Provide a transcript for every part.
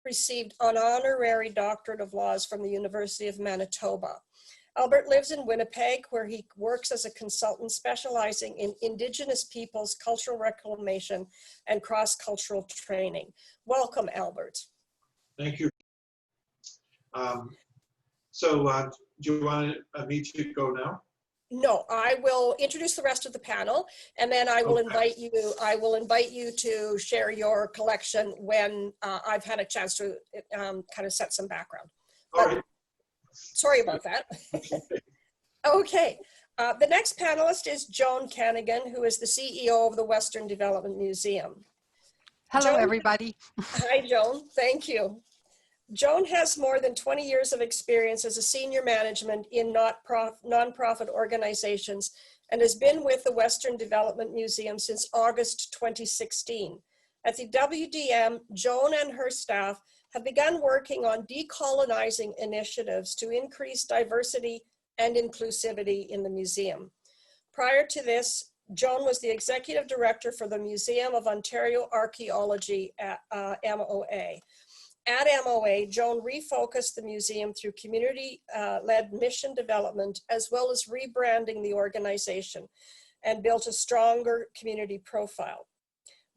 received an honorary doctorate of laws from the University of Manitoba. Albert lives in Winnipeg, where he works as a consultant specializing in Indigenous peoples, cultural reclamation, and cross-cultural training. Welcome, Albert. Thank you. Do you want me to go now? No, I will introduce the rest of the panel, and then I will invite you. I will invite you to share your collection when I've had a chance to kind of set some background. All right. Sorry about that. Okay. The next panelist is Joan Kanigan, who is the CEO of the Western Development Museum. Hello, Joan, everybody. Hi, Joan. Thank you. Joan has more than 20 years of experience as a senior management in nonprofit organizations and has been with the Western Development Museum since August 2016. At the WDM, Joan and her staff have begun working on decolonizing initiatives to increase diversity and inclusivity in the museum. Prior to this, Joan was the executive director for the Museum of Ontario Archaeology at MOA. At MOA, Joan refocused the museum through community-led mission development, as well as rebranding the organization, and built a stronger community profile.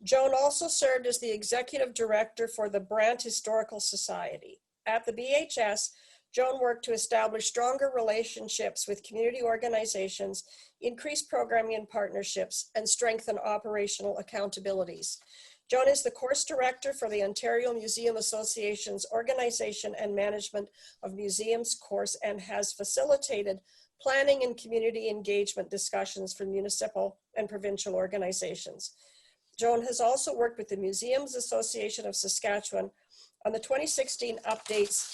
Joan also served as the executive director for the Brant Historical Society. At the BHS, Joan worked to establish stronger relationships with community organizations, increase programming and partnerships, and strengthen operational accountabilities. Joan is the course director for the Ontario Museum Association's Organization and Management of Museums course and has facilitated planning and community engagement discussions for municipal and provincial organizations. Joan has also worked with the Museums Association of Saskatchewan on the 2016 updates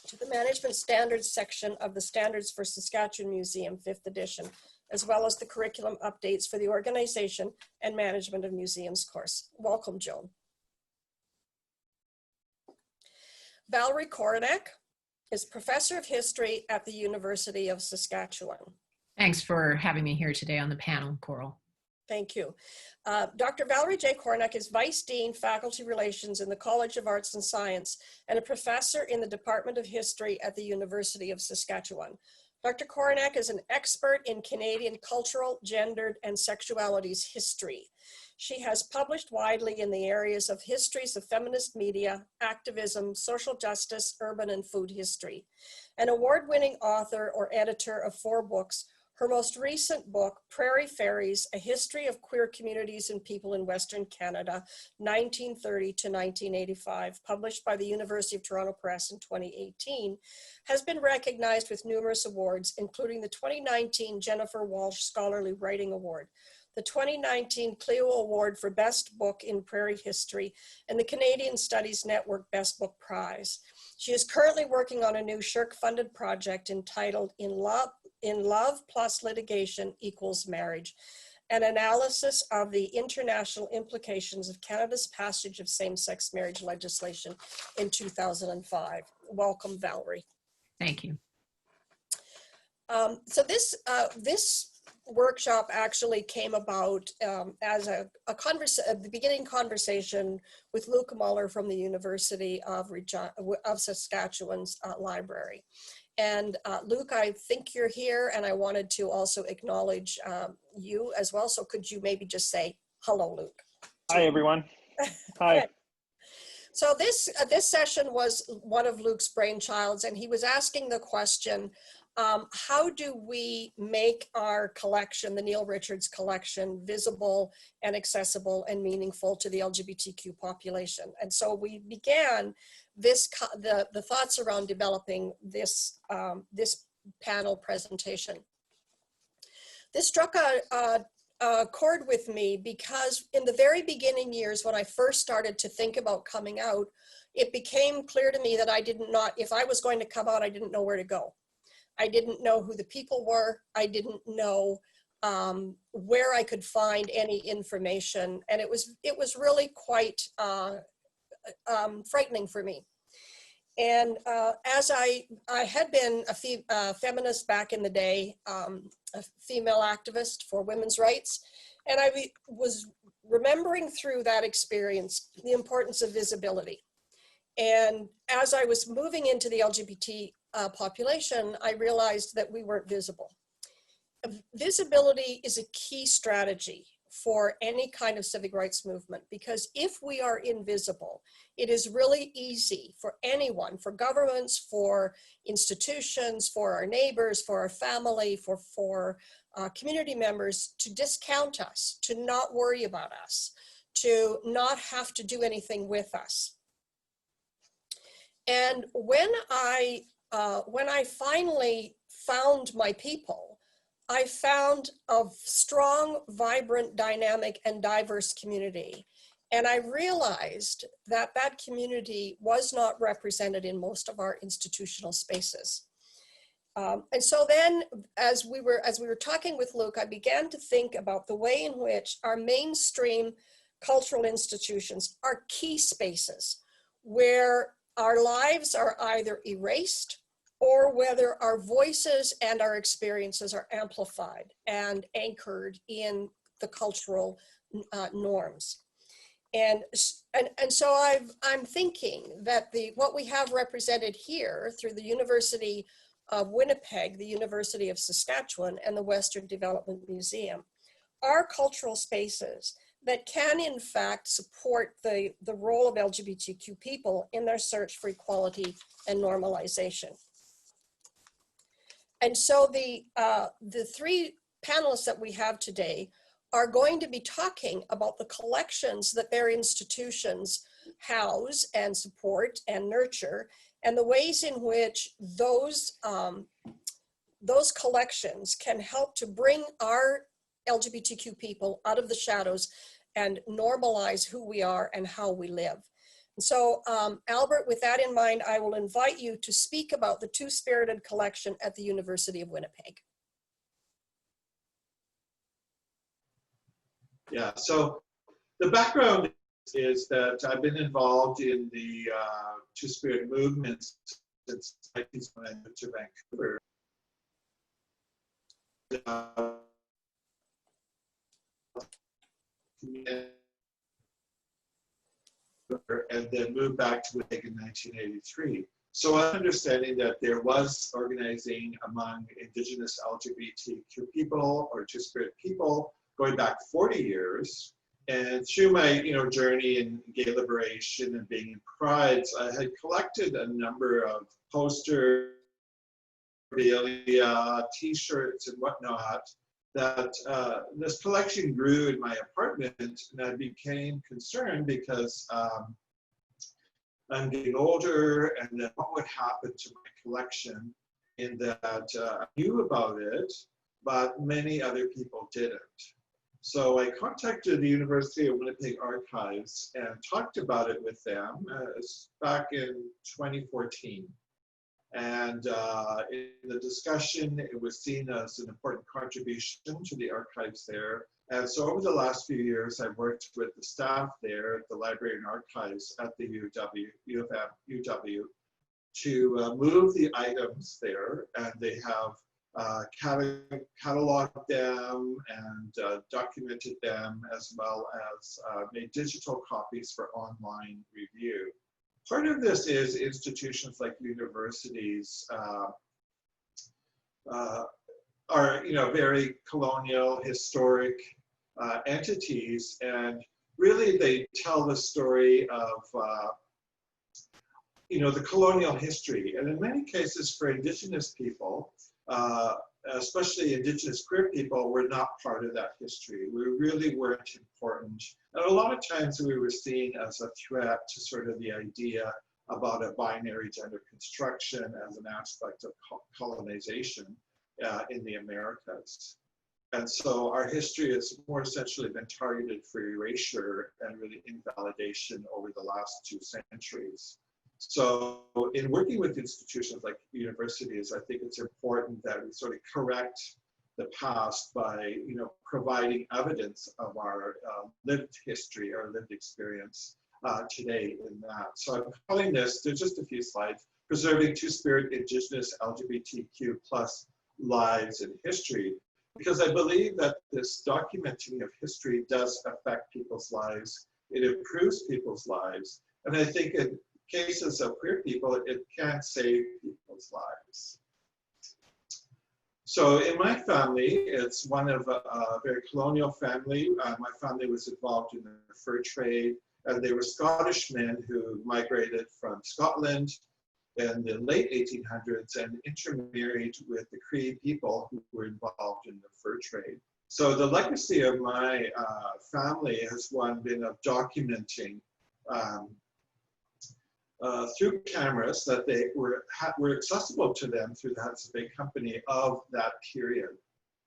to the management standards section of the Standards for Saskatchewan Museum 5th edition, as well as the curriculum updates for the Organization and Management of Museums course. Welcome, Joan. Valerie Korinek is Professor of History at the University of Saskatchewan. Thanks for having me here today on the panel, Coral. Thank you. Dr. Valerie J. Korinek is Vice Dean, Faculty Relations in the College of Arts and Science and a professor in the Department of History at the University of Saskatchewan. Dr. Korinek is an expert in Canadian cultural, gendered, and sexualities history. She has published widely in the areas of histories of feminist media, activism, social justice, urban and food history. An award-winning author or editor of 4 books, her most recent book, Prairie Fairies, A History of Queer Communities and People in Western Canada, 1930 to 1985, published by the University of Toronto Press in 2018, has been recognized with numerous awards, including the 2019 Jennifer Walsh Scholarly Writing Award, the 2019 Clio Award for Best Book in Prairie History, and the Canadian Studies Network Best Book Prize. She is currently working on a new SSHRC-funded project entitled In Love Plus Litigation Equals Marriage, an analysis of the international implications of Canada's passage of same-sex marriage legislation in 2005. Welcome, Valerie. Thank you. So this workshop actually came about as the beginning conversation with Luke Muller from the University of Saskatchewan's library. And Luke, I think you're here, and I wanted to also acknowledge you as well. So could you maybe just say hello, Luke? Hi, everyone. Hi. Okay. So this session was one of Luke's brainchilds, and he was asking the question, how do we make our collection, the Neil Richards collection, visible and accessible and meaningful to the LGBTQ population? And so we began the thoughts around developing this panel presentation. This struck a chord with me because in the very beginning years, when I first started to think about coming out, it became clear to me that if I was going to come out, I didn't know where to go. I didn't know who the people were. I didn't know where I could find any information. And it was really quite frightening for me. And as I had been a feminist back in the day, a female activist for women's rights, and I was remembering through that experience the importance of visibility. And as I was moving into the LGBT population, I realized that we weren't visible. Visibility is a key strategy for any kind of civic rights movement, because if we are invisible, it is really easy for anyone, for governments, for institutions, for our neighbors, for our family, for community members to discount us, to not worry about us, to not have to do anything with us. And when I finally found my people, I found a strong, vibrant, dynamic, and diverse community. And I realized that that community was not represented in most of our institutional spaces. And so then, as we were talking with Luke, I began to think about the way in which our mainstream cultural institutions are key spaces where our lives are either erased or whether our voices and our experiences are amplified and anchored in the cultural norms. And so I'm thinking that what we have represented here through the University of Winnipeg, the University of Saskatchewan, and the Western Development Museum are cultural spaces that can in fact support the role of LGBTQ people in their search for equality and normalization. And so the three panelists that we have today are going to be talking about the collections that their institutions house and support and nurture, and the ways in which those collections can help to bring our LGBTQ people out of the shadows and normalize who we are and how we live. So Albert, with that in mind, I will invite you to speak about the Two-Spirited collection at the University of Winnipeg. Yeah, so the background is that I've been involved in the Two-Spirit movements since 1990 when I moved to Vancouver. And then moved back to Winnipeg in 1983. So I'm understanding that there was organizing among Indigenous LGBTQ people or Two-Spirit people going back 40 years. And through my journey in gay liberation and being in prides, I had collected a number of posters, t-shirts and whatnot, that this collection grew in my apartment, and I became concerned because I'm getting older, and then what would happen to my collection, in that I knew about it, but many other people didn't. So I contacted the University of Winnipeg Archives and talked about it with them back in 2014. And in the discussion, it was seen as an important contribution to the archives there. And so over the last few years, I've worked with the staff there at the Library and Archives at the UW to move the items there. And they have cataloged them and documented them, as well as made digital copies for online review. Part of this is institutions like universities are very colonial, historic entities, and really they tell the story of the colonial history. And in many cases for Indigenous people, especially Indigenous queer people, were not part of that history. We really weren't important. And a lot of times we were seen as a threat to sort of the idea about a binary gender construction as an aspect of colonization in the Americas. And so our history has more essentially been targeted for erasure and really invalidation over the last 2 centuries. So in working with institutions like universities, I think it's important that we sort of correct the past by, providing evidence of our lived history, our lived experience today in that. So I'm calling this, there's just a few slides, Preserving Two-Spirit Indigenous LGBTQ plus Lives in History, because I believe that this documenting of history does affect people's lives. It improves people's lives. And I think it cases of queer people, it can save people's lives. So in my family, it's one of a very colonial family. My family was involved in the fur trade, and they were Scottish men who migrated from Scotland in the late 1800s and intermarried with the Cree people who were involved in the fur trade. So the legacy of my family has been of documenting through cameras that they were accessible to them through the Hudson's Bay Company of that period.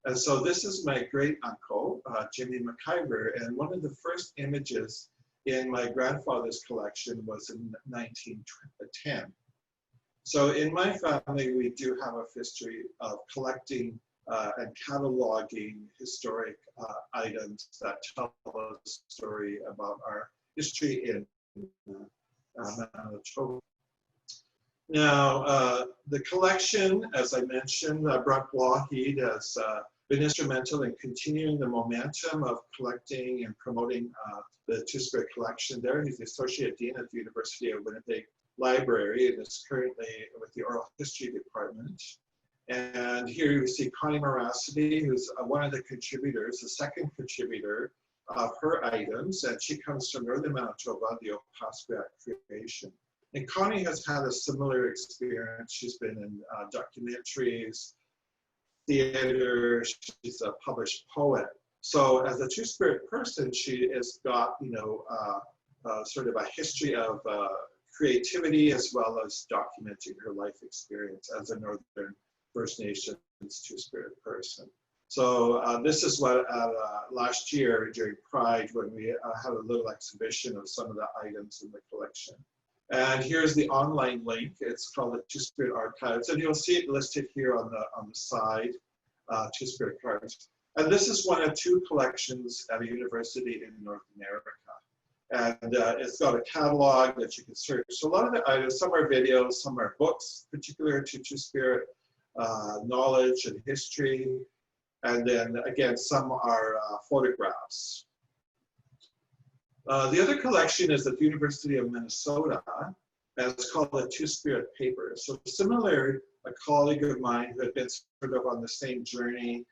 And so this is my great uncle, Jimmy McIver, and one of the first images in my grandfather's collection was in 1910. So in my family, we do have a history of collecting and cataloging historic items that tell a story about our history in Manitoba. Now, the collection, as I mentioned, Brock Lougheed has been instrumental in continuing the momentum of collecting and promoting the Two-Spirit collection there. He's the Associate Dean at the University of Winnipeg Library and is currently with the Oral History Department. And here you see Connie Moracity, who's one of the contributors, the second contributor of her items, and she comes from Northern Manitoba, the Opaskwayak creation. And Connie has had a similar experience. She's been in documentaries, theater, she's a published poet. So as a Two-Spirit person, she has got, sort of a history of creativity as well as documenting her life experience as a Northern First Nations Two-Spirit person. So this is what last year during Pride, when we had a little exhibition of some of the items in the collection. And here's the online link. It's called the Two-Spirit Archives, and you'll see it listed here on the side, Two-Spirit Cards. And this is one of two collections at a university in North America. And it's got a catalog that you can search. So a lot of the items, some are videos, some are books, particular to Two-Spirit knowledge and history. And then again, some are photographs. The other collection is at the University of Minnesota, and it's called the Two-Spirit Papers. So similar, a colleague of mine who had been sort of on the same journey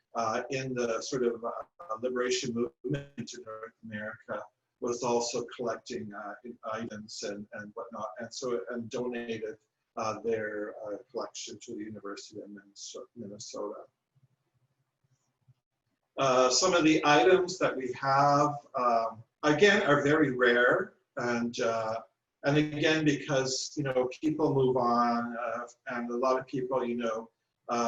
in the sort of liberation movement in North America was also collecting items and whatnot, and donated their collection to the University of Minnesota. Some of the items that we have, again, are very rare, and again, because people move on, and a lot of people,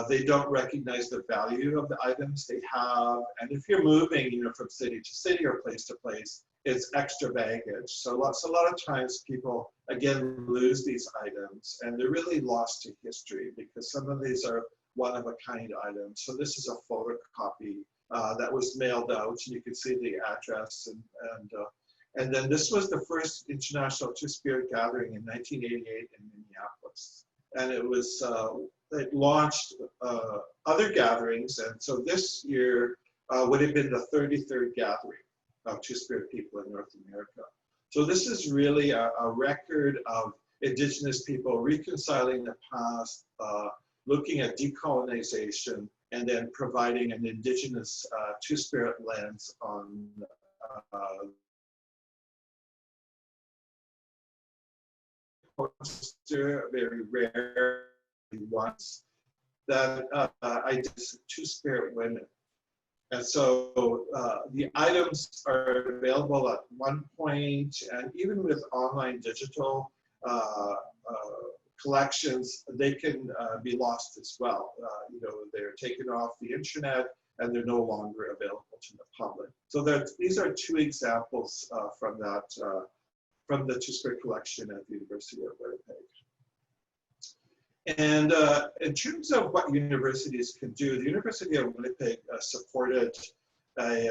they don't recognize the value of the items they have, and if you're moving, from city to city or place to place, it's extra baggage. So a lot of times people again lose these items, and they're really lost to history because some of these are one-of-a-kind items. So this is a photocopy that was mailed out, and you can see the address, and then this was the first International Two-Spirit gathering in 1988 in Minneapolis, and it launched other gatherings, and so this year would have been the 33rd gathering of Two-Spirit people in North America. So this is really a record of Indigenous people reconciling the past, looking at decolonization, and then providing an Indigenous Two-Spirit lens on poster, very rare ones, that I did Two-Spirit women. And so the items are available at one point, and even with online digital collections, they can be lost as well. They're taken off the internet and they're no longer available to the public. So these are two examples from the Two-Spirit collection at the University of Winnipeg. And in terms of what universities can do, the University of Winnipeg supported a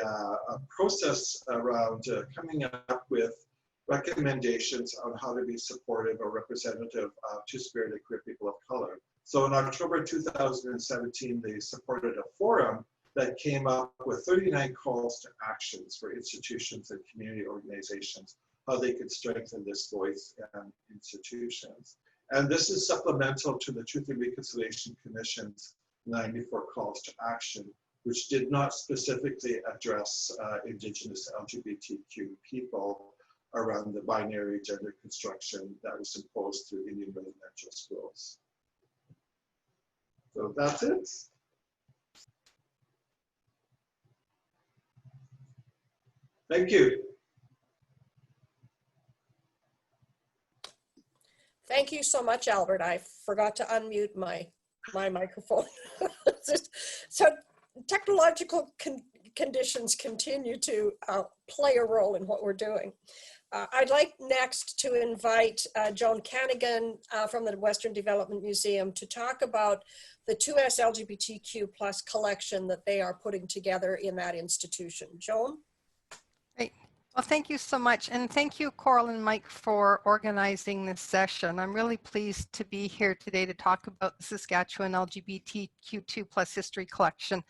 process around coming up with recommendations on how to be supportive or representative of Two-Spirit and queer people of color. So in October 2017, they supported a forum that came up with 39 calls to actions for institutions and community organizations how they could strengthen this voice and institutions. And this is supplemental to the Truth and Reconciliation Commission's 94 calls to action, which did not specifically address Indigenous LGBTQ people around the binary gender construction that was imposed through Indian residential schools. So that's it. Thank you. Thank you so much, Albert. I forgot to unmute my microphone. So technological conditions continue to play a role in what we're doing. I'd like next to invite Joan Kanigan from the Western Development Museum to talk about the 2S LGBTQ+ collection that they are putting together in that institution. Joan? Great. Well, thank you so much. And thank you, Coral and Mike, for organizing this session. I'm really pleased to be here today to talk about the Saskatchewan LGBTQ2+ history collection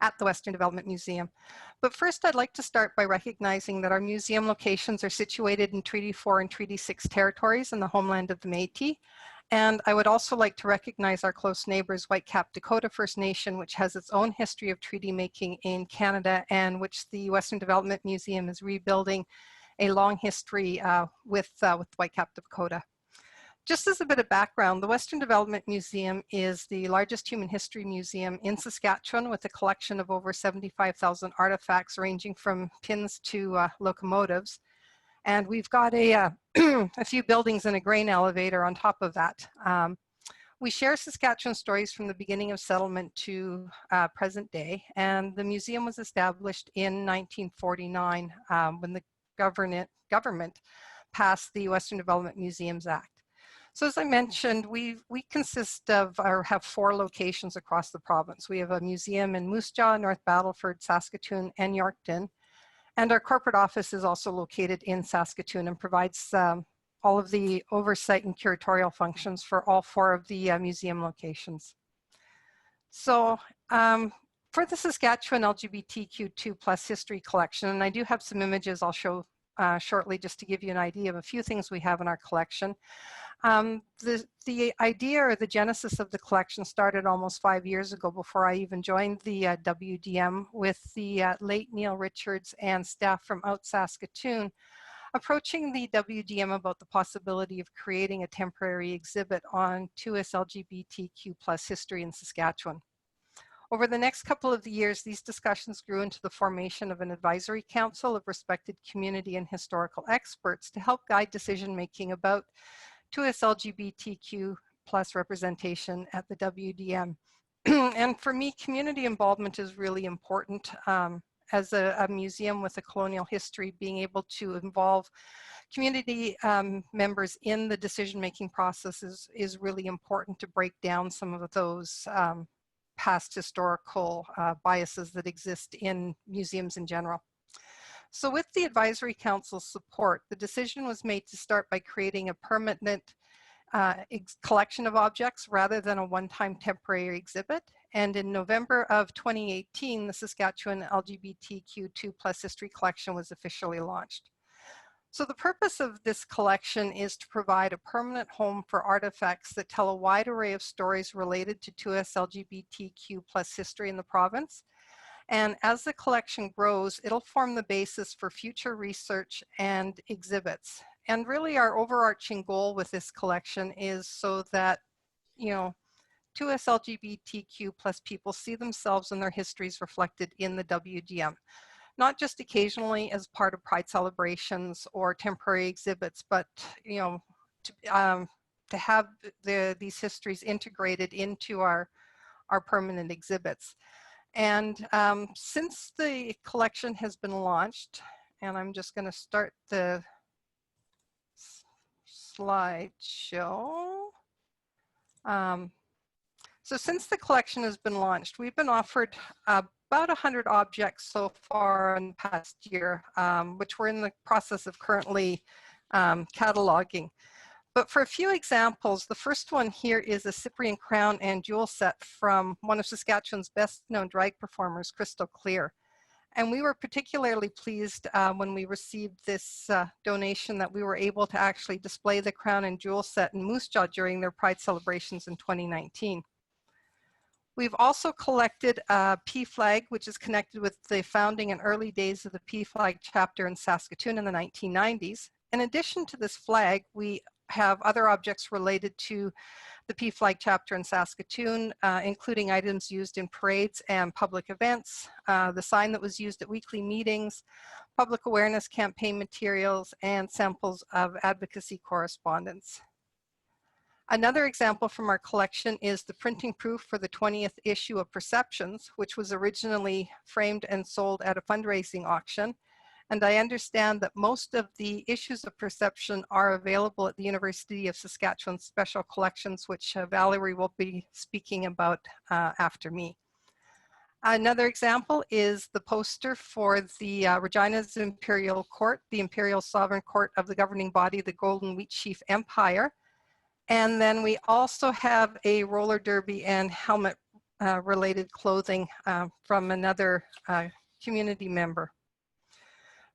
at the Western Development Museum. But first, I'd like to start by recognizing that our museum locations are situated in Treaty 4 and Treaty 6 territories in the homeland of the Métis. And I would also like to recognize our close neighbors, Whitecap Dakota First Nation, which has its own history of treaty making in Canada and which the Western Development Museum is rebuilding a long history with Whitecap Dakota. Just as a bit of background, the Western Development Museum is the largest human history museum in Saskatchewan with a collection of over 75,000 artifacts ranging from pins to locomotives. And we've got a few buildings and a grain elevator on top of that. We share Saskatchewan stories from the beginning of settlement to present day. And the museum was established in 1949 when the government passed the Western Development Museums Act. So as I mentioned, we consist of or have 4 locations across the province. We have a museum in Moose Jaw, North Battleford, Saskatoon, and Yorkton. And our corporate office is also located in Saskatoon and provides all of the oversight and curatorial functions for all 4 of the museum locations. So for the Saskatchewan LGBTQ2+ history collection, and I do have some images I'll show shortly just to give you an idea of a few things we have in our collection. The idea or the genesis of the collection started almost 5 years ago before I even joined the WDM with the late Neil Richards and staff from out Saskatoon approaching the WDM about the possibility of creating a temporary exhibit on 2S LGBTQ+ history in Saskatchewan. Over the next couple of years, these discussions grew into the formation of an advisory council of respected community and historical experts to help guide decision-making about 2S LGBTQ+ representation at the WDM. And for me, community involvement is really important. As a museum with a colonial history, being able to involve community members in the decision-making process is really important to break down some of those past historical biases that exist in museums in general. So with the Advisory Council's support, the decision was made to start by creating a permanent collection of objects rather than a one-time temporary exhibit. And in November of 2018, the Saskatchewan LGBTQ2+ history collection was officially launched. So the purpose of this collection is to provide a permanent home for artifacts that tell a wide array of stories related to 2S LGBTQ+ history in the province. And as the collection grows, it'll form the basis for future research and exhibits. And really our overarching goal with this collection is so that, 2S LGBTQ+ people see themselves and their histories reflected in the WDM. Not just occasionally as part of Pride celebrations or temporary exhibits, but to have these histories integrated into our permanent exhibits. And since the collection has been launched, and I'm just going to start the slideshow. So since the collection has been launched, we've been offered about 100 objects so far in the past year, which we're in the process of currently cataloging. But for a few examples, the first one here is a Cyprian crown and jewel set from one of Saskatchewan's best known drag performers, Crystal Clear. And we were particularly pleased when we received this donation that we were able to actually display the crown and jewel set in Moose Jaw during their Pride celebrations in 2019. We've also collected a P flag, which is connected with the founding and early days of the P flag chapter in Saskatoon in the 1990s. In addition to this flag, we have other objects related to the P flag chapter in Saskatoon, including items used in parades and public events, the sign that was used at weekly meetings, public awareness campaign materials, and samples of advocacy correspondence. Another example from our collection is the printing proof for the 20th issue of Perceptions, which was originally framed and sold at a fundraising auction. And I understand that most of the issues of Perception are available at the University of Saskatchewan Special Collections, which Valerie will be speaking about after me. Another example is the poster for the Regina's Imperial Court, the Imperial Sovereign Court of the governing body, the Golden Wheat Sheaf Empire. And then we also have a roller derby and helmet related clothing from another community member.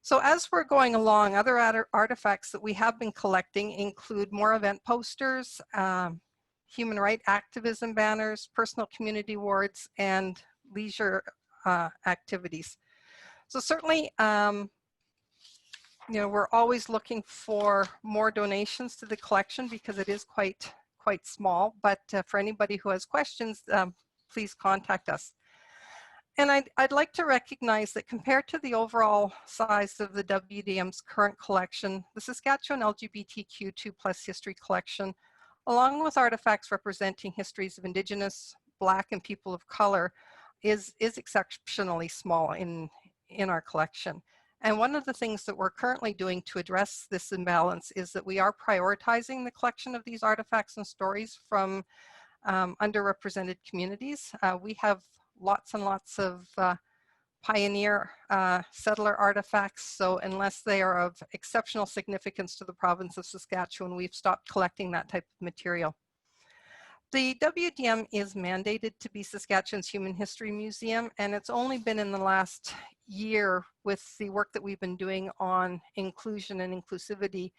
So as we're going along, other artifacts that we have been collecting include more event posters, human rights activism banners, personal community awards, and leisure activities. So certainly, we're always looking for more donations to the collection because it is quite small, but for anybody who has questions, please contact us. And I'd like to recognize that compared to the overall size of the WDM's current collection, the Saskatchewan LGBTQ2+ history collection, along with artifacts representing histories of Indigenous, Black, and people of color, is exceptionally small in our collection. And one of the things that we're currently doing to address this imbalance is that we are prioritizing the collection of these artifacts and stories from underrepresented communities. We have lots and lots of pioneer settler artifacts, so unless they are of exceptional significance to the province of Saskatchewan, we've stopped collecting that type of material. The WDM is mandated to be Saskatchewan's Human History Museum, and it's only been in the last year with the work that we've been doing on inclusion and inclusivity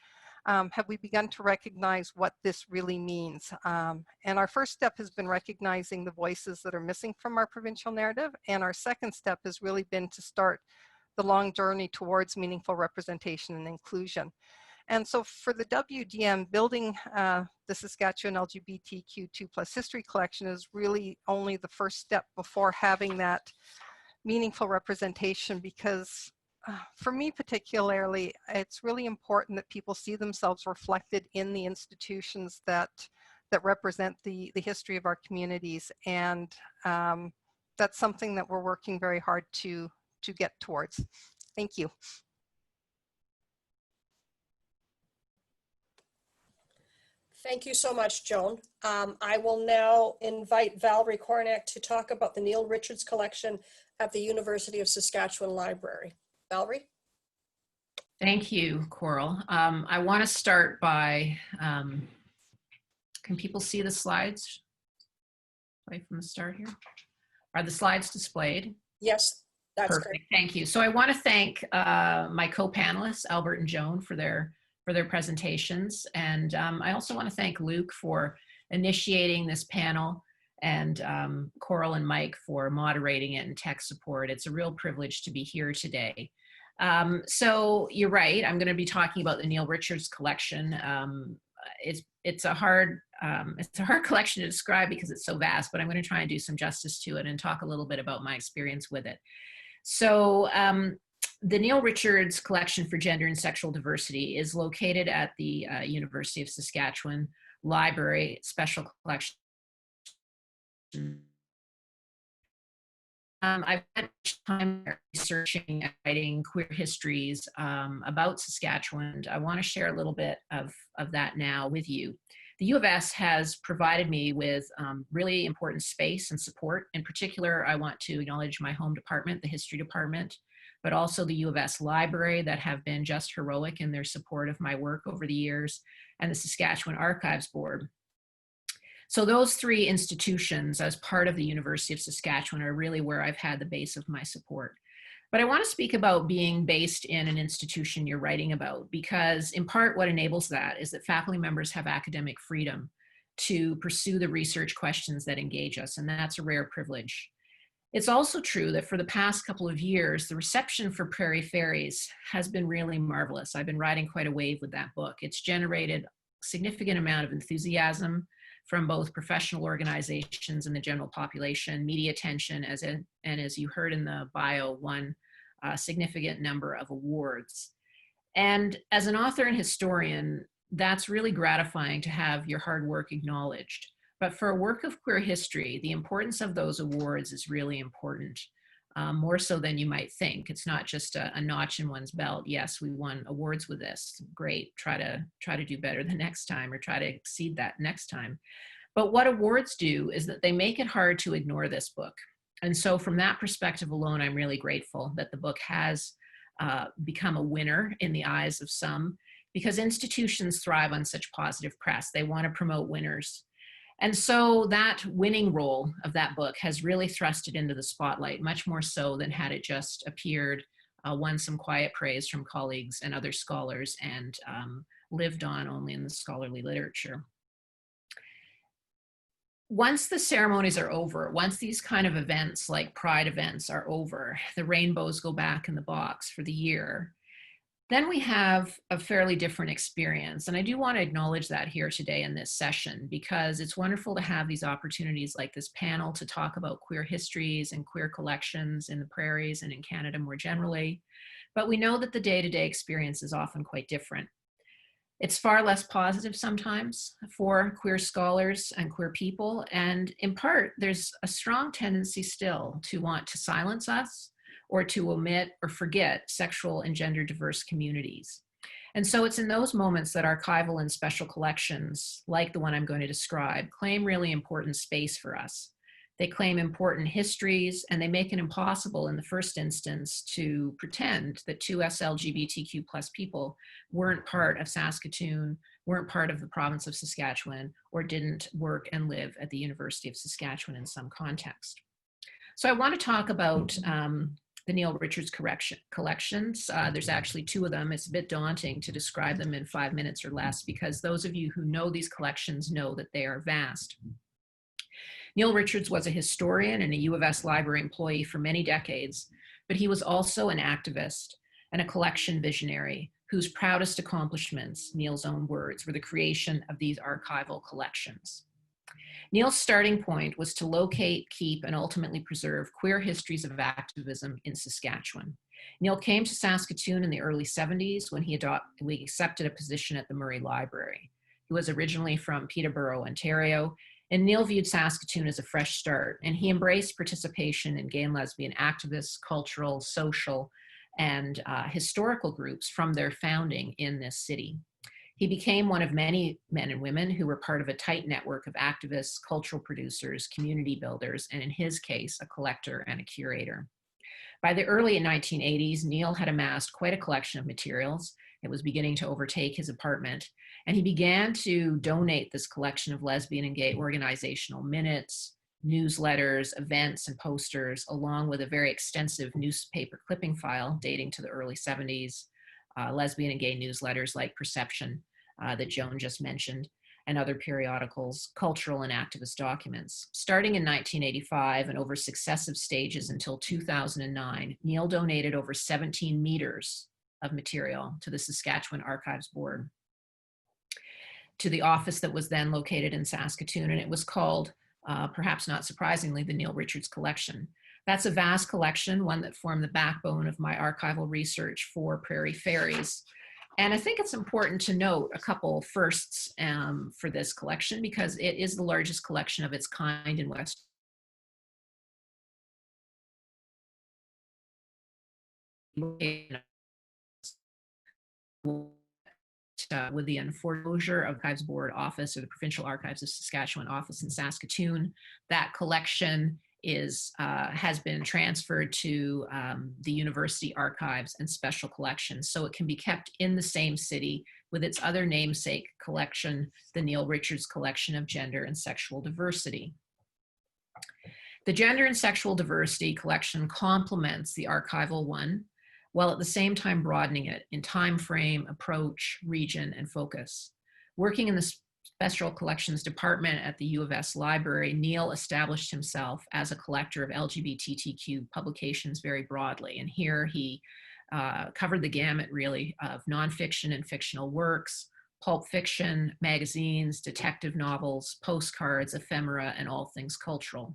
have we begun to recognize what this really means. And our first step has been recognizing the voices that are missing from our provincial narrative, and our second step has really been to start the long journey towards meaningful representation and inclusion. And so for the WDM, building the Saskatchewan LGBTQ2+ history collection is really only the first step before having that meaningful representation, because for me particularly, it's really important that people see themselves reflected in the institutions that represent the history of our communities. And that's something that we're working very hard to get towards. Thank you. Thank you so much, Joan. I will now invite Valerie Korinek to talk about the Neil Richards collection at the University of Saskatchewan Library. Valerie? Thank you, Coral. I want to start by, can people see the slides right from the start here? Are the slides displayed? Yes, that's perfect. Great. Thank you. So I want to thank my co-panelists, Albert and Joan, for their presentations. And I also want to thank Luke for initiating this panel, and Coral and Mike for moderating it and tech support. It's a real privilege to be here today. So you're right, I'm going to be talking about the Neil Richards collection. It's a hard collection to describe because it's so vast, but I'm going to try and do some justice to it and talk a little bit about my experience with it. So the Neil Richards Collection for Gender and Sexual Diversity is located at the University of Saskatchewan Library Special Collection. I've spent time researching and writing queer histories about Saskatchewan. I want to share a little bit of that now with you. The U of S has provided me with really important space and support. In particular, I want to acknowledge my home department, the history department, but also the U of S Library that have been just heroic in their support of my work over the years, and the Saskatchewan Archives Board. So those three institutions as part of the University of Saskatchewan are really where I've had the base of my support. But I want to speak about being based in an institution you're writing about, because in part what enables that is that faculty members have academic freedom to pursue the research questions that engage us, and that's a rare privilege. It's also true that for the past couple of years, the reception for Prairie Fairies has been really marvelous. I've been riding quite a wave with that book. It's generated a significant amount of enthusiasm from both professional organizations and the general population, media attention, and as you heard in the bio, won a significant number of awards. And as an author and historian, that's really gratifying to have your hard work acknowledged. But for a work of queer history, the importance of those awards is really important, more so than you might think. It's not just a notch in one's belt. Yes, we won awards with this. Great, try to do better the next time, or try to exceed that next time. But what awards do is that they make it hard to ignore this book. And so from that perspective alone, I'm really grateful that the book has become a winner in the eyes of some, because institutions thrive on such positive press. They want to promote winners. And so that winning role of that book has really thrust it into the spotlight, much more so than had it just appeared, won some quiet praise from colleagues and other scholars, and lived on only in the scholarly literature. Once the ceremonies are over, once these kind of events like Pride events are over, the rainbows go back in the box for the year, then we have a fairly different experience. And I do want to acknowledge that here today in this session, because it's wonderful to have these opportunities like this panel to talk about queer histories and queer collections in the prairies and in Canada more generally. But we know that the day-to-day experience is often quite different. It's far less positive sometimes for queer scholars and queer people. And in part, there's a strong tendency still to want to silence us, or to omit or forget sexual and gender diverse communities. And so it's in those moments that archival and special collections, like the one I'm going to describe, claim really important space for us. They claim important histories, and they make it impossible in the first instance to pretend that 2S LGBTQ+ people weren't part of Saskatoon, weren't part of the province of Saskatchewan, or didn't work and live at the University of Saskatchewan in some context. So I want to talk about the Neil Richards collections. There's actually two of them. It's a bit daunting to describe them in 5 minutes or less, because those of you who know these collections know that they are vast. Neil Richards was a historian and a U of S library employee for many decades, but he was also an activist and a collection visionary whose proudest accomplishments, Neil's own words, were the creation of these archival collections. Neil's starting point was to locate, keep, and ultimately preserve queer histories of activism in Saskatchewan. Neil came to Saskatoon in the early 70s when he accepted a position at the Murray Library. He was originally from Peterborough, Ontario, and Neil viewed Saskatoon as a fresh start, and he embraced participation in gay and lesbian activists, cultural, social, and historical groups from their founding in this city. He became one of many men and women who were part of a tight network of activists, cultural producers, community builders, and in his case, a collector and a curator. By the early 1980s, Neil had amassed quite a collection of materials. It was beginning to overtake his apartment, and he began to donate this collection of lesbian and gay organizational minutes, newsletters, events, and posters, along with a very extensive newspaper clipping file dating to the early 70s, lesbian and gay newsletters like Perception, that Joan just mentioned, and other periodicals, cultural and activist documents. Starting in 1985 and over successive stages until 2009, Neil donated over 17 meters of material to the Saskatchewan Archives Board, to the office that was then located in Saskatoon, and it was called, perhaps not surprisingly, the Neil Richards Collection. That's a vast collection, one that formed the backbone of my archival research for Prairie Fairies. And I think it's important to note a couple firsts for this collection, because it is the largest collection of its kind in West. With the foreclosure of the Archives Board office, or the Provincial Archives of Saskatchewan office in Saskatoon, that collection has been transferred to the University Archives and Special Collections, so it can be kept in the same city with its other namesake collection, the Neil Richards Collection of Gender and Sexual Diversity. The gender and sexual diversity collection complements the archival one, while at the same time broadening it in time frame, approach, region, and focus. Working in the Special Collections Department at the U of S Library, Neil established himself as a collector of LGBTQ publications very broadly. And here he covered the gamut, really, of nonfiction and fictional works, pulp fiction, magazines, detective novels, postcards, ephemera, and all things cultural.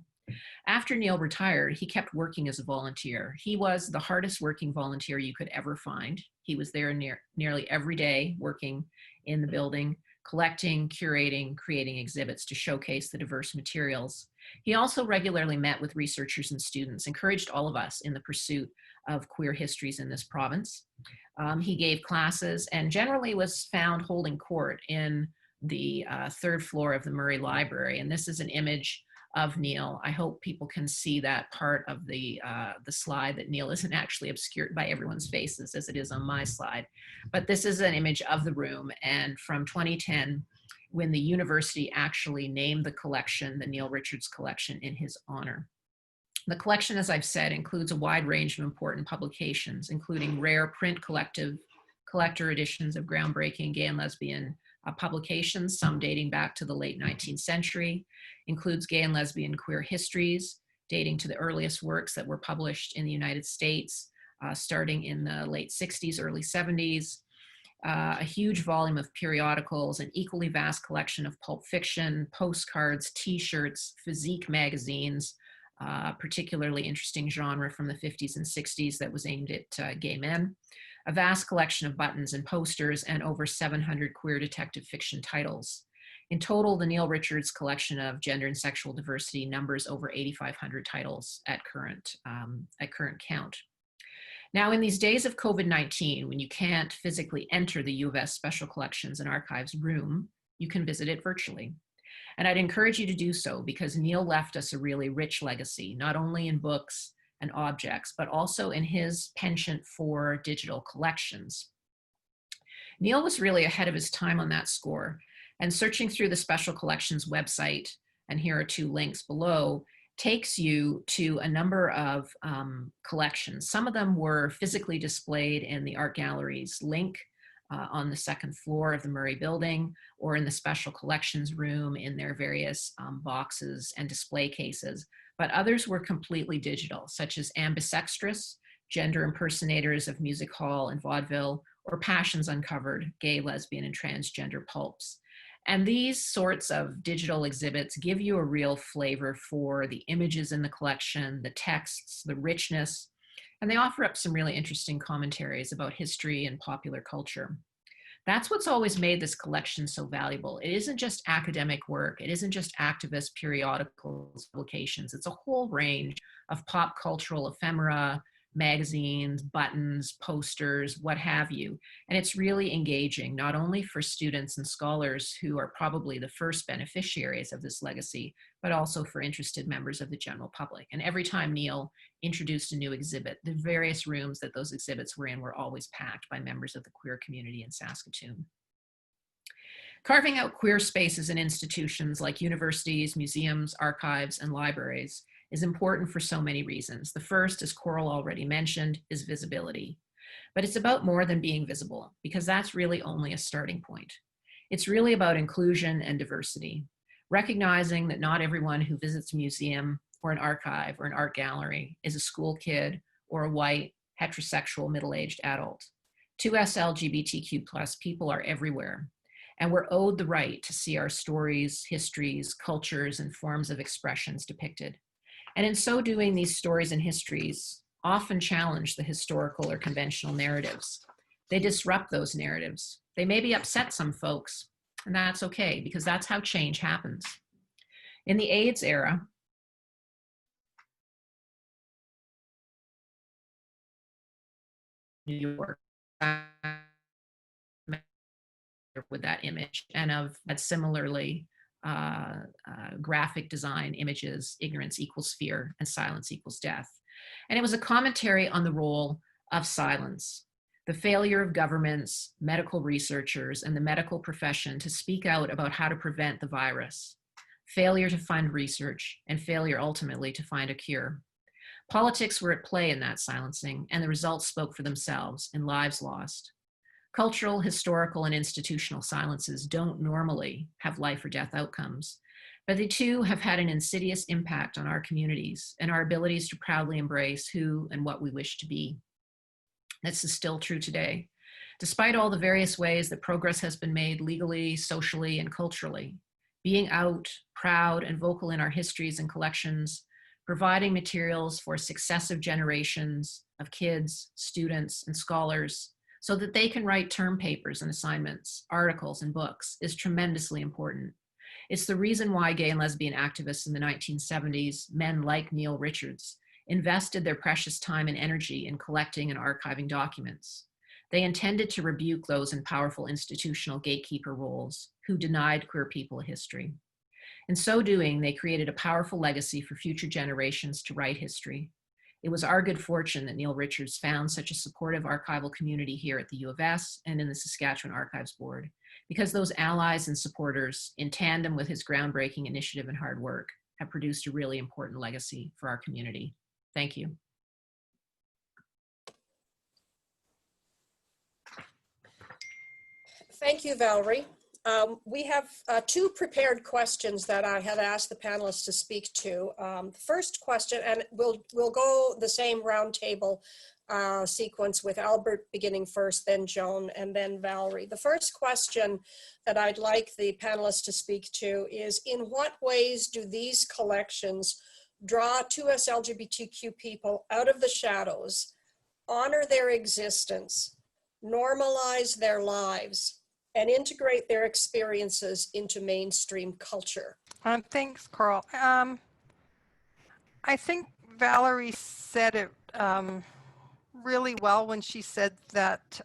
After Neil retired, he kept working as a volunteer. He was the hardest working volunteer you could ever find. He was there nearly every day, working in the building, collecting, curating, creating exhibits to showcase the diverse materials. He also regularly met with researchers and students, encouraged all of us in the pursuit of queer histories in this province. He gave classes and generally was found holding court in the third floor of the Murray Library. And this is an image of Neil. I hope people can see that part of the slide, that Neil isn't actually obscured by everyone's faces as it is on my slide. But this is an image of the room, and from 2010, when the university actually named the collection the Neil Richards Collection in his honor. The collection, as I've said, includes a wide range of important publications, including rare print collector editions of groundbreaking gay and lesbian publications, some dating back to the late 19th century, includes gay and lesbian queer histories, dating to the earliest works that were published in the United States, starting in the late 60s, early 70s, a huge volume of periodicals, an equally vast collection of pulp fiction, postcards, t-shirts, physique magazines, particularly interesting genre from the 50s and 60s that was aimed at gay men, a vast collection of buttons and posters, and over 700 queer detective fiction titles. In total, the Neil Richards Collection of Gender and Sexual Diversity numbers over 8,500 titles at current count. Now, in these days of COVID-19, when you can't physically enter the U of S Special Collections and Archives room, you can visit it virtually. And I'd encourage you to do so, because Neil left us a really rich legacy, not only in books and objects, but also in his penchant for digital collections. Neil was really ahead of his time on that score, and searching through the Special Collections website, and here are two links below, takes you to a number of collections. Some of them were physically displayed in the art gallery's link on the second floor of the Murray building, or in the Special Collections room in their various boxes and display cases. But others were completely digital, such as Ambisextrous, Gender Impersonators of Music Hall and Vaudeville, or Passions Uncovered, Gay, Lesbian, and Transgender Pulps. And these sorts of digital exhibits give you a real flavor for the images in the collection, the texts, the richness, and they offer up some really interesting commentaries about history and popular culture. That's what's always made this collection so valuable. It isn't just academic work. It isn't just activist periodicals, publications. It's a whole range of pop cultural ephemera, magazines, buttons, posters, what have you. And it's really engaging, not only for students and scholars who are probably the first beneficiaries of this legacy, but also for interested members of the general public. And every time Neil introduced a new exhibit, the various rooms that those exhibits were in were always packed by members of the queer community in Saskatoon. Carving out queer spaces in institutions like universities, museums, archives, and libraries is important for so many reasons. The first, as Coral already mentioned, is visibility. But it's about more than being visible, because that's really only a starting point. It's really about inclusion and diversity, recognizing that not everyone who visits a museum or an archive or an art gallery is a school kid or a white, heterosexual, middle-aged adult. 2S LGBTQ+ people are everywhere, and we're owed the right to see our stories, histories, cultures, and forms of expressions depicted. And in so doing, these stories and histories often challenge the historical or conventional narratives. They disrupt those narratives. They maybe upset some folks, and that's okay, because that's how change happens. In the AIDS era, New York, with that image, and of that similarly graphic design images, ignorance equals fear and silence equals death. And it was a commentary on the role of silence, the failure of governments, medical researchers, and the medical profession to speak out about how to prevent the virus, failure to fund research, and failure ultimately to find a cure. Politics were at play in that silencing, and the results spoke for themselves in lives lost. Cultural, historical, and institutional silences don't normally have life or death outcomes, but they too have had an insidious impact on our communities and our abilities to proudly embrace who and what we wish to be. This is still true today, despite all the various ways that progress has been made legally, socially, and culturally. Being out, proud, and vocal in our histories and collections, providing materials for successive generations of kids, students, and scholars so that they can write term papers and assignments, articles, and books is tremendously important. It's the reason why gay and lesbian activists in the 1970s, men like Neil Richards, invested their precious time and energy in collecting and archiving documents. They intended to rebuke those in powerful institutional gatekeeper roles who denied queer people a history. In so doing, they created a powerful legacy for future generations to write history. It was our good fortune that Neil Richards found such a supportive archival community here at the U of S and in the Saskatchewan Archives Board, because those allies and supporters, in tandem with his groundbreaking initiative and hard work, have produced a really important legacy for our community. Thank you. Thank you, Valerie. We have two prepared questions that I have asked the panelists to speak to. The first question, and we'll go the same roundtable sequence with Albert beginning first, then Joan, and then Valerie. The first question that I'd like the panelists to speak to is, in what ways do these collections draw 2S LGBTQ people out of the shadows, honor their existence, normalize their lives, and integrate their experiences into mainstream culture? Thanks, Coral. I think Valerie said it really well when she said that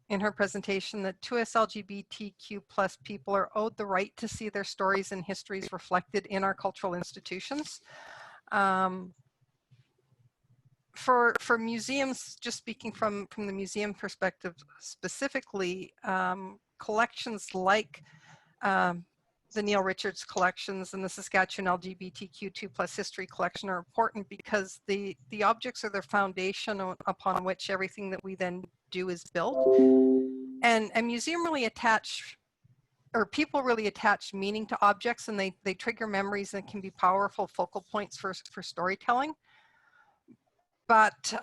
in her presentation that 2S LGBTQ plus people are owed the right to see their stories and histories reflected in our cultural institutions. For museums, just speaking from the museum perspective specifically, collections like the Neil Richards collections and the Saskatchewan LGBTQ2+ history collection are important because the objects are the foundation upon which everything that we then do is built. And a museum really people really attach meaning to objects, and they trigger memories and can be powerful focal points for storytelling. But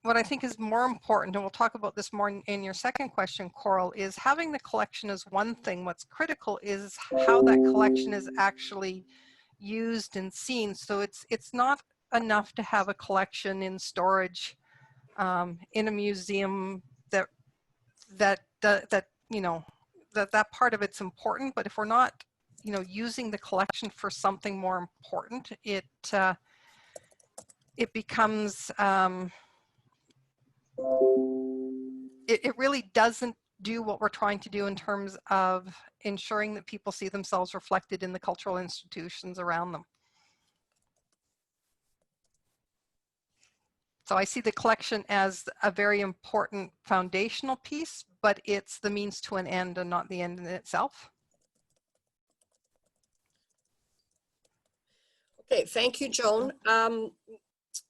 what I think is more important, and we'll talk about this more in your second question, Coral, is having the collection is one thing. What's critical is how that collection is actually used and seen. So it's not enough to have a collection in storage in a museum that part of it's important. But if we're not, using the collection for something more important, it becomes, it really doesn't do what we're trying to do in terms of ensuring that people see themselves reflected in the cultural institutions around them. So I see the collection as a very important foundational piece, but it's the means to an end and not the end in itself. Okay, thank you, Joan.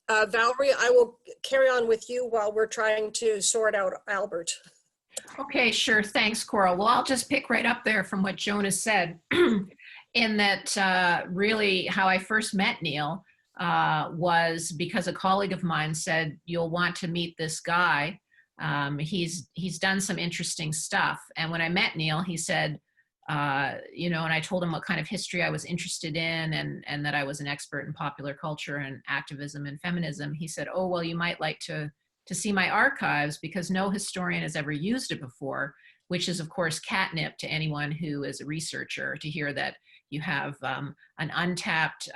Valerie, I will carry on with you while we're trying to sort out Albert. Okay, sure. Thanks, Coral. Well, I'll just pick right up there from what Joan has said in that really how I first met Neil was because a colleague of mine said, you'll want to meet this guy. He's done some interesting stuff. And when I met Neil, he said, and I told him what kind of history I was interested in and that I was an expert in popular culture and activism and feminism. He said, oh, well, you might like to see my archives because no historian has ever used it before, which is of course catnip to anyone who is a researcher, to hear that you have an untapped,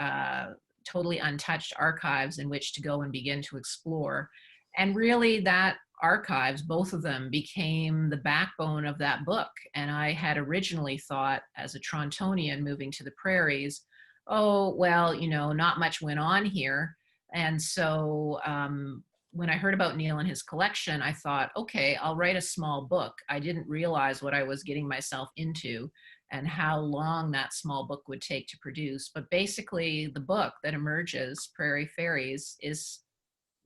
totally untouched archives in which to go and begin to explore. And really that archives, both of them, became the backbone of that book. And I had originally thought, as a Torontonian moving to the prairies, oh, well, not much went on here. And so when I heard about Neil and his collection, I thought, okay, I'll write a small book. I didn't realize what I was getting myself into. and how long that small book would take to produce. But basically, the book that emerges, Prairie Fairies, is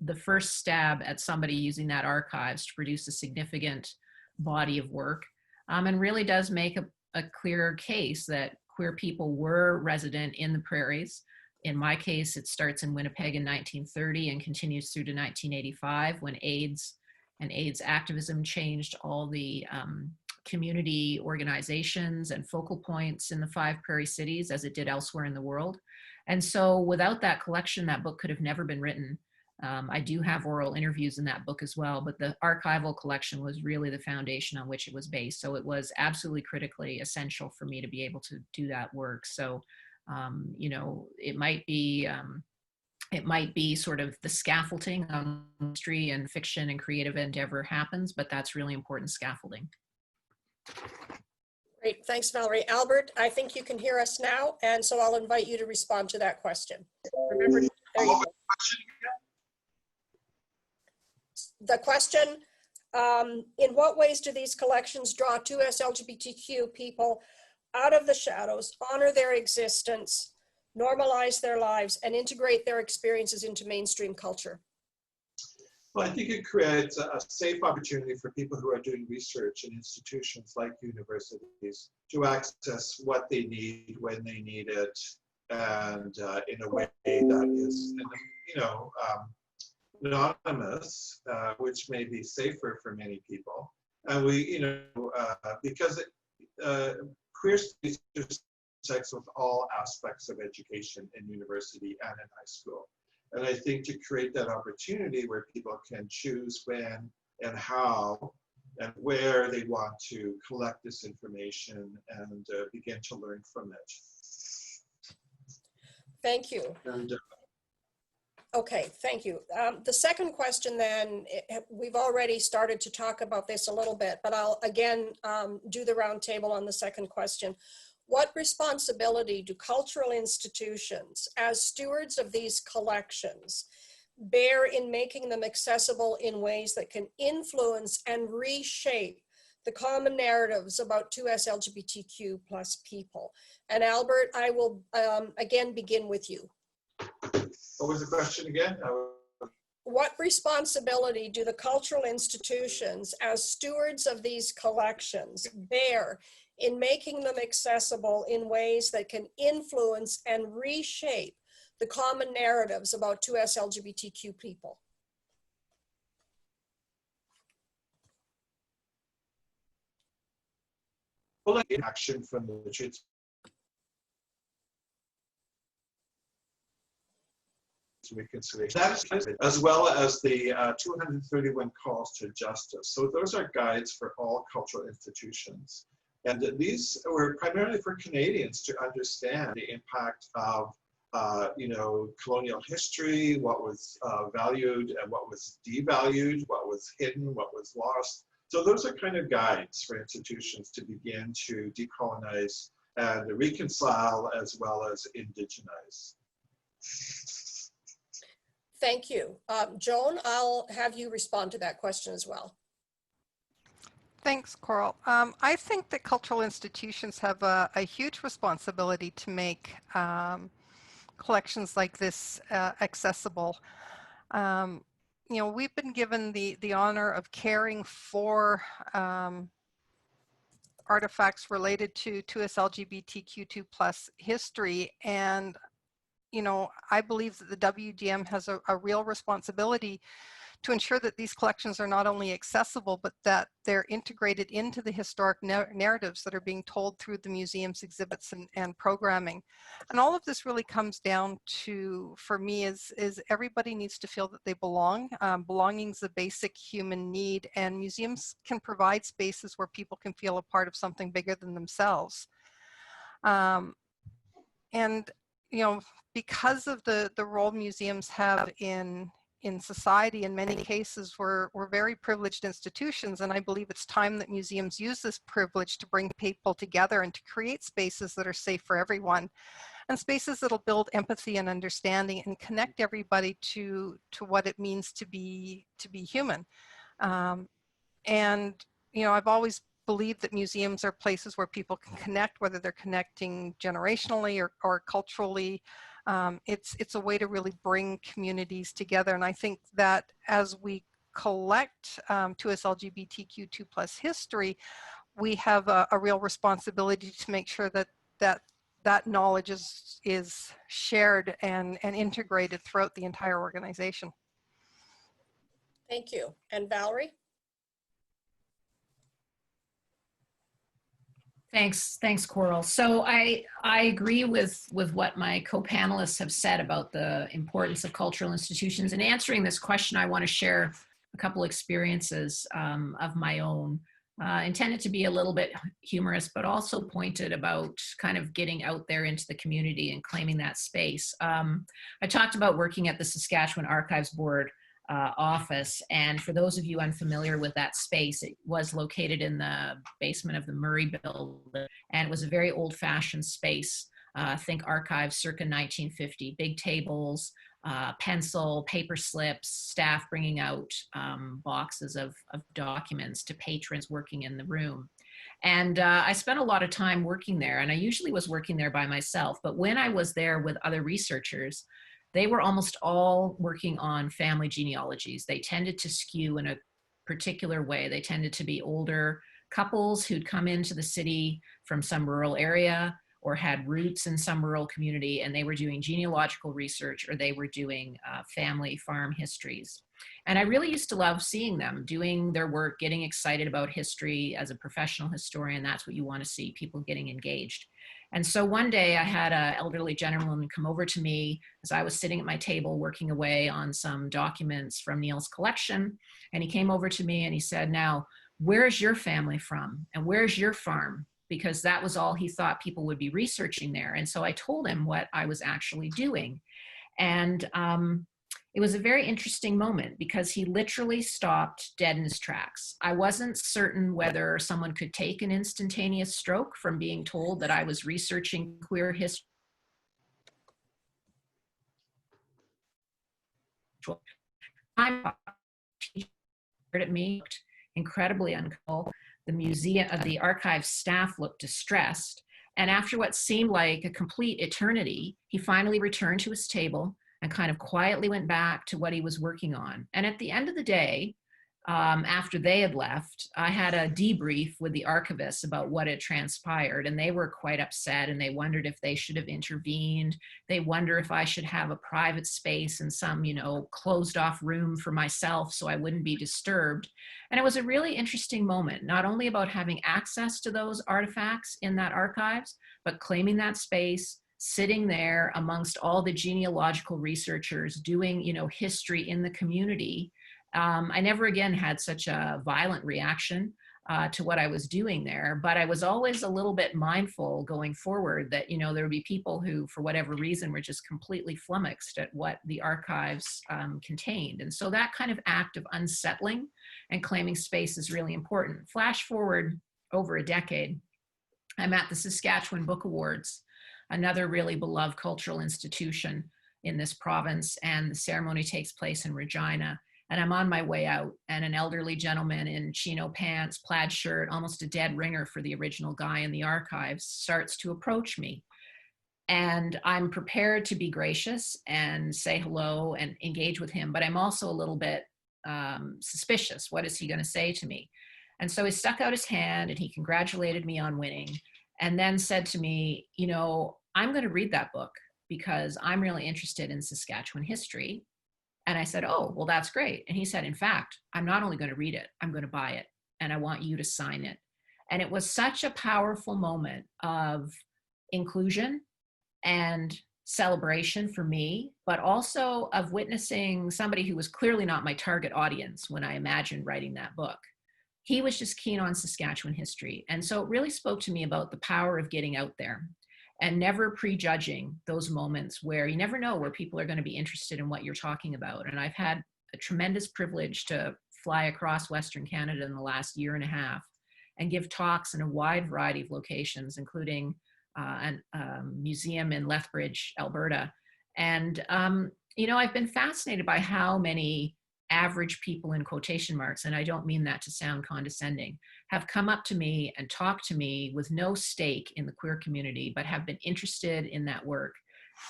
the first stab at somebody using that archives to produce a significant body of work, and really does make a clearer case that queer people were resident in the prairies. In my case, it starts in Winnipeg in 1930 and continues through to 1985, when AIDS and AIDS activism changed all the community organizations and focal points in the 5 prairie cities, as it did elsewhere in the world. And so without that collection, that book could have never been written. I do have oral interviews in that book as well, but the archival collection was really the foundation on which it was based. So it was absolutely critically essential for me to be able to do that work. So, you know, it might be sort of the scaffolding on history and fiction and creative endeavor happens, but that's really important scaffolding. Great, thanks, Valerie. Albert, I think you can hear us now, and so I'll invite you to respond to that question. Remember, there you go. The question, in what ways do these collections draw 2S LGBTQ people out of the shadows, honor their existence, normalize their lives, and integrate their experiences into mainstream culture? Well, I think it creates a safe opportunity for people who are doing research in institutions like universities to access what they need when they need it, and in a way that is, you know, anonymous, which may be safer for many people. And we, you know, because queer studies intersects with all aspects of education in university and in high school. And I think to create that opportunity where people can choose when and how and where they want to collect this information and begin to learn from it. Thank you. And, okay, thank you. The second question then, we've already started to talk about this a little bit, but I'll again do the round table on the second question. What responsibility do cultural institutions, as stewards of these collections, bear in making them accessible in ways that can influence and reshape the common narratives about 2S LGBTQ plus people? And Albert, I will again begin with you. what was the question again? What responsibility do the cultural institutions, as stewards of these collections, bear in making them accessible in ways that can influence and reshape the common narratives about 2S LGBTQ people? Well, action from the church, reconciliation, as well as the 231 calls to justice. So those are guides for all cultural institutions. And these were primarily for Canadians to understand the impact of, you know, colonial history, what was valued and what was devalued, what was hidden, what was lost. So those are kind of guides for institutions to begin to decolonize and reconcile as well as indigenize. Thank you. Joan, I'll have you respond to that question as well. Thanks, Coral. I think that cultural institutions have a huge responsibility to make collections like this accessible. You know, we've been given the honor of caring for artifacts related to 2S LGBTQ2+ history, and you know, I believe that the WDM has a real responsibility to ensure that these collections are not only accessible, but that they're integrated into the historic narratives that are being told through the museum's exhibits and programming. And all of this really comes down to, for me, is everybody needs to feel that they belong. Belonging is a basic human need, and museums can provide spaces where people can feel a part of something bigger than themselves. And you know, because of the role museums have in society, in many cases, we're very privileged institutions, and I believe it's time that museums use this privilege to bring people together and to create spaces that are safe for everyone, and spaces that'll build empathy and understanding and connect everybody to what it means to be human. And you know, I've always believe that museums are places where people can connect, whether they're connecting generationally or culturally. It's a way to really bring communities together. And I think that as we collect 2S LGBTQ2+ history, we have a real responsibility to make sure that knowledge is shared and integrated throughout the entire organization. Thank you. And Valerie? Thanks, Coral. So I agree with what my co-panelists have said about the importance of cultural institutions. In answering this question, I want to share a couple experiences of my own, intended to be a little bit humorous, but also pointed about kind of getting out there into the community and claiming that space. I talked about working at the Saskatchewan Archives Board office. And for those of you unfamiliar with that space, it was located in the basement of the Murray building, and it was a very old-fashioned space. Think archives circa 1950, big tables, pencil, paper slips, staff bringing out boxes of documents to patrons working in the room. And I spent a lot of time working there, and I usually was working there by myself, but when I was there with other researchers, they were almost all working on family genealogies. They tended to skew in a particular way. They tended to be older couples who'd come into the city from some rural area or had roots in some rural community, and they were doing genealogical research, or they were doing family farm histories. And I really used to love seeing them doing their work, getting excited about history. As a professional historian, that's what you want to see, people getting engaged. And so one day I had an elderly gentleman come over to me as I was sitting at my table working away on some documents from Neil's collection. And he came over to me and he said, "Now, where's your family from? And where's your farm?" Because that was all he thought people would be researching there. And so I told him what I was actually doing. And it was a very interesting moment because he literally stopped dead in his tracks. I wasn't certain whether someone could take an instantaneous stroke from being told that I was researching queer history. I stared at me, looked incredibly uncomfortable. The museum, the archive staff looked distressed. And after what seemed like a complete eternity, he finally returned to his table and kind of quietly went back to what he was working on. And at the end of the day, after they had left, I had a debrief with the archivists about what had transpired, and they were quite upset, and they wondered if they should have intervened. They wonder if I should have a private space in some, closed off room for myself so I wouldn't be disturbed. And it was a really interesting moment, not only about having access to those artifacts in that archives, but claiming that space, sitting there amongst all the genealogical researchers doing, history in the community. I never again had such a violent reaction to what I was doing there, but I was always a little bit mindful going forward that, there would be people who, for whatever reason, were just completely flummoxed at what the archives contained. And so that kind of act of unsettling and claiming space is really important. Flash forward over a decade, I'm at the Saskatchewan Book Awards, another really beloved cultural institution in this province, and the ceremony takes place in Regina. And I'm on my way out, and an elderly gentleman in chino pants, plaid shirt, almost a dead ringer for the original guy in the archives, starts to approach me. And I'm prepared to be gracious and say hello and engage with him, but I'm also a little bit suspicious. What is he going to say to me? And so he stuck out his hand and he congratulated me on winning, and then said to me, I'm going to read that book because I'm really interested in Saskatchewan history. And I said, "Oh, well, that's great." And he said, "In fact, I'm not only going to read it, I'm going to buy it, and I want you to sign it." And it was such a powerful moment of inclusion and celebration for me, but also of witnessing somebody who was clearly not my target audience when I imagined writing that book. He was just keen on Saskatchewan history. And so it really spoke to me about the power of getting out there and never prejudging those moments where you never know where people are going to be interested in what you're talking about. And I've had a tremendous privilege to fly across Western Canada in the last year and a half and give talks in a wide variety of locations, including a museum in Lethbridge, Alberta. And, I've been fascinated by how many average people in quotation marks, and I don't mean that to sound condescending, have come up to me and talked to me with no stake in the queer community, but have been interested in that work.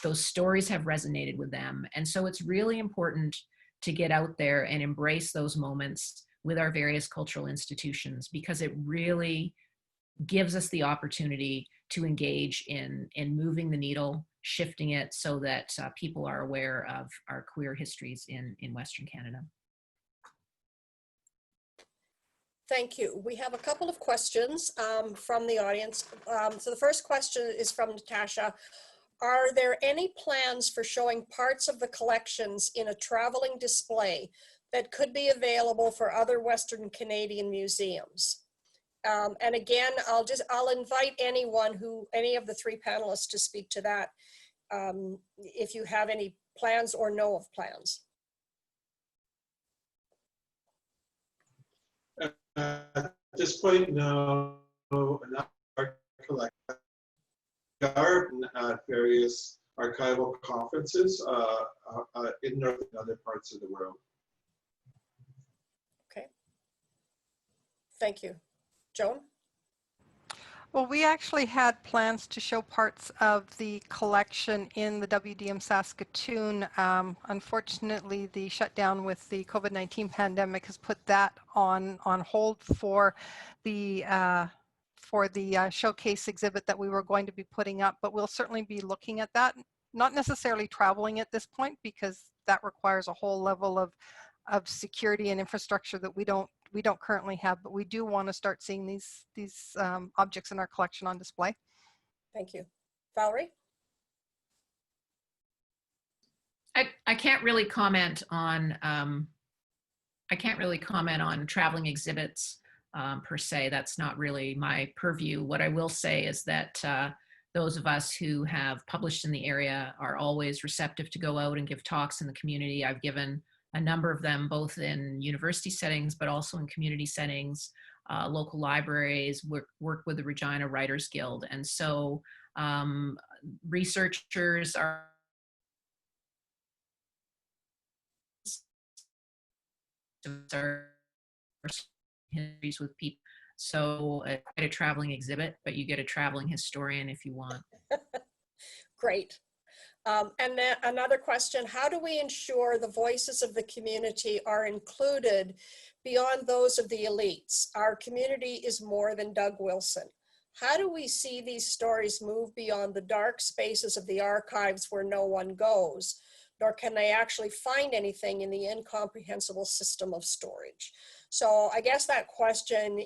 Those stories have resonated with them. And so it's really important to get out there and embrace those moments with our various cultural institutions, because it really gives us the opportunity to engage in moving the needle, shifting it so that people are aware of our queer histories in Western Canada. Thank you. We have a couple of questions from the audience. So the first question is from Natasha. Are there any plans for showing parts of the collections in a traveling display that could be available for other Western Canadian museums? And again, I'll invite any of the three panelists to speak to that if you have any plans or know of plans. At this point, no, not art collection. We are at various archival conferences in North and other parts of the world. Okay. Thank you. Joan? Well, we actually had plans to show parts of the collection in the WDM Saskatoon. Unfortunately, the shutdown with the COVID-19 pandemic has put that on hold for the showcase exhibit that we were going to be putting up, but we'll certainly be looking at that. Not necessarily traveling at this point, because that requires a whole level of security and infrastructure that we don't currently have, but we do want to start seeing these objects in our collection on display. Thank you. Valerie? I can't really comment on traveling exhibits per se. That's not really my purview. What I will say is that those of us who have published in the area are always receptive to go out and give talks in the community. I've given a number of them, both in university settings, but also in community settings, local libraries, work with the Regina Writers Guild. And so researchers are histories with people. So quite a traveling exhibit, but you get a traveling historian if you want. Great. And then another question, how do we ensure the voices of the community are included beyond those of the elites? Our community is more than Doug Wilson. How do we see these stories move beyond the dark spaces of the archives where no one goes, nor can they actually find anything in the incomprehensible system of storage? So I guess that question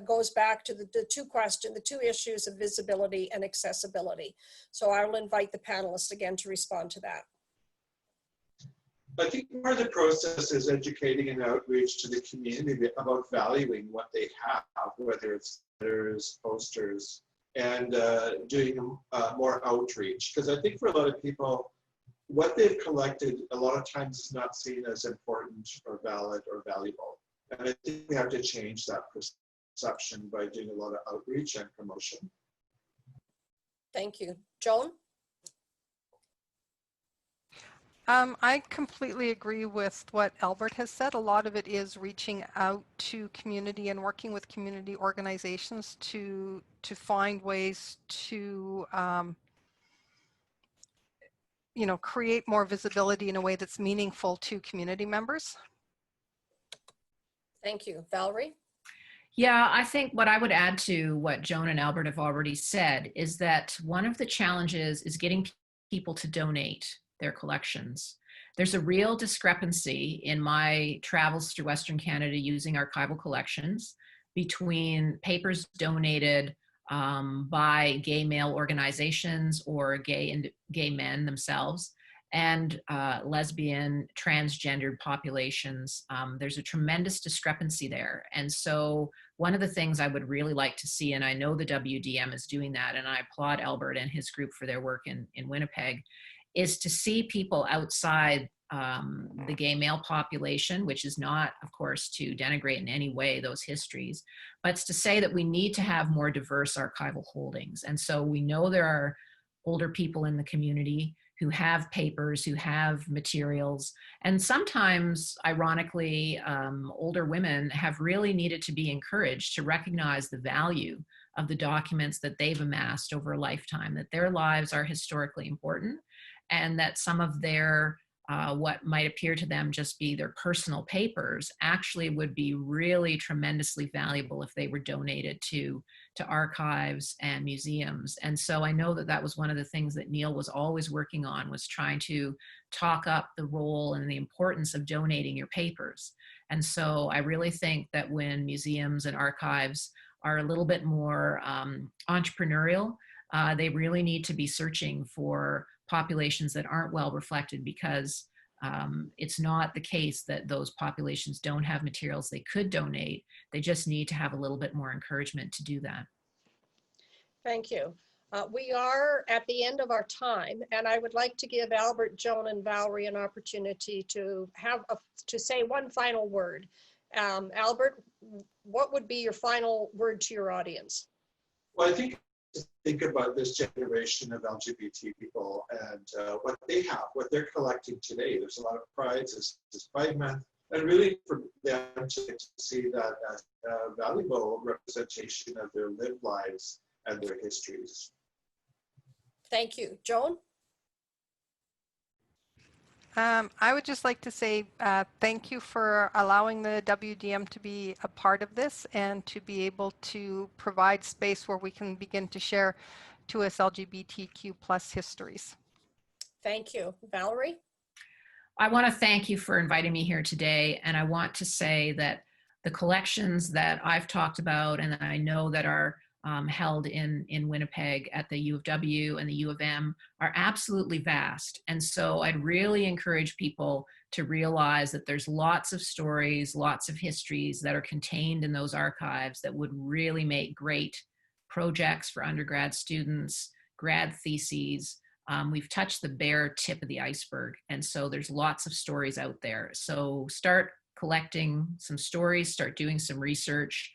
goes back to the two issues of visibility and accessibility. So I will invite the panelists again to respond to that. I think part of the process is educating and outreach to the community about valuing what they have, whether it's letters, posters, and doing more outreach. Because I think for a lot of people, what they've collected a lot of times is not seen as important or valid or valuable. And I think we have to change that perception by doing a lot of outreach and promotion. Thank you. Joan? I completely agree with what Albert has said. A lot of it is reaching out to community and working with community organizations to find ways to create more visibility in a way that's meaningful to community members. Thank you. Valerie? Yeah, I think what I would add to what Joan and Albert have already said is that one of the challenges is getting people to donate their collections. There's a real discrepancy in my travels through Western Canada using archival collections between papers donated by gay male organizations or gay men themselves and lesbian, transgendered populations. There's a tremendous discrepancy there. And so one of the things I would really like to see, and I know the WDM is doing that, and I applaud Albert and his group for their work in Winnipeg, is to see people outside the gay male population, which is not, of course, to denigrate in any way those histories, but it's to say that we need to have more diverse archival holdings. And so we know there are older people in the community who have papers, who have materials. And sometimes, ironically, older women have really needed to be encouraged to recognize the value of the documents that they've amassed over a lifetime, that their lives are historically important, and that some of their what might appear to them just be their personal papers actually would be really tremendously valuable if they were donated to archives and museums. And so I know that that was one of the things that Neil was always working on, was trying to talk up the role and the importance of donating your papers. And so I really think that when museums and archives are a little bit more entrepreneurial, they really need to be searching for populations that aren't well reflected, because it's not the case that those populations don't have materials they could donate. They just need to have a little bit more encouragement to do that. Thank you. We are at the end of our time, and I would like to give Albert, Joan, and Valerie an opportunity to say one final word. Albert, what would be your final word to your audience? Well, I think about this generation of LGBT people and what they have, what they're collecting today. There's a lot of prides, this Pride Month, and really for them to see that as a valuable representation of their lived lives and their histories. Thank you. Joan? I would just like to say thank you for allowing the WDM to be a part of this and to be able to provide space where we can begin to share 2S LGBTQ plus histories. Thank you. Valerie? I want to thank you for inviting me here today. And I want to say that the collections that I've talked about and that I know that are held in Winnipeg at the U of W and the U of M are absolutely vast. And so I'd really encourage people to realize that there's lots of stories, lots of histories that are contained in those archives that would really make great projects for undergrad students, grad theses. We've touched the bare tip of the iceberg. And so there's lots of stories out there. So start collecting some stories, start doing some research,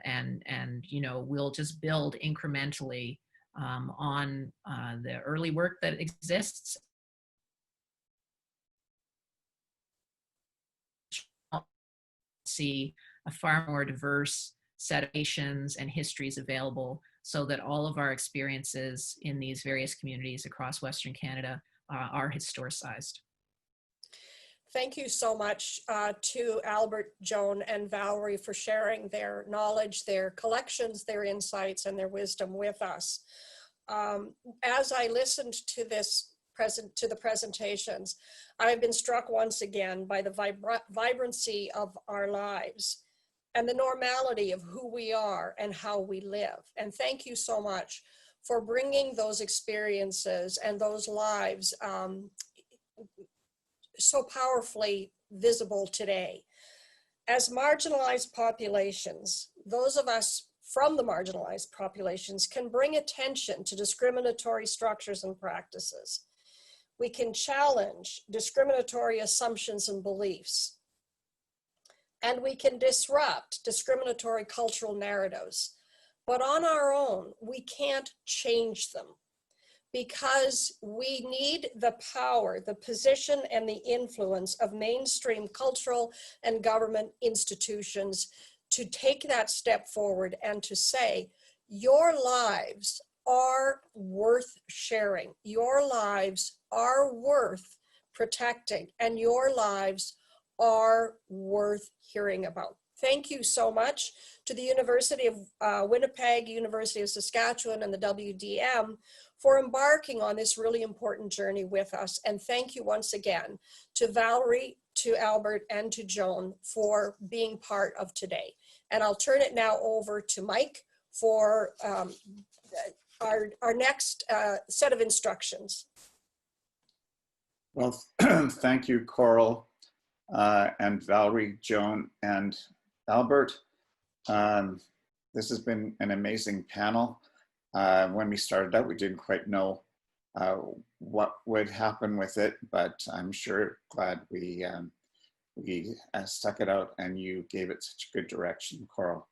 and you know, we'll just build incrementally on the early work that exists. See a far more diverse set of nations and histories available, so that all of our experiences in these various communities across Western Canada are historicized. Thank you so much to Albert, Joan, and Valerie for sharing their knowledge, their collections, their insights, and their wisdom with us. As I listened to the presentations, I've been struck once again by the vibrancy of our lives and the normality of who we are and how we live. And thank you so much for bringing those experiences and those lives so powerfully visible today. As marginalized populations, those of us from the marginalized populations can bring attention to discriminatory structures and practices. We can challenge discriminatory assumptions and beliefs. And we can disrupt discriminatory cultural narratives. But on our own, we can't change them, because we need the power, the position, and the influence of mainstream cultural and government institutions to take that step forward and to say, your lives are worth sharing, your lives are worth protecting, and your lives are worth hearing about. Thank you so much to the University of Winnipeg, University of Saskatchewan, and the WDM for embarking on this really important journey with us. And thank you once again to Valerie, to Albert, and to Joan for being part of today. And I'll turn it now over to Mike for our next set of instructions. Well, thank you, Coral, and Valerie, Joan, and Albert. This has been an amazing panel. When we started out, we didn't quite know what would happen with it, but I'm sure glad we stuck it out and you gave it such good direction, Coral.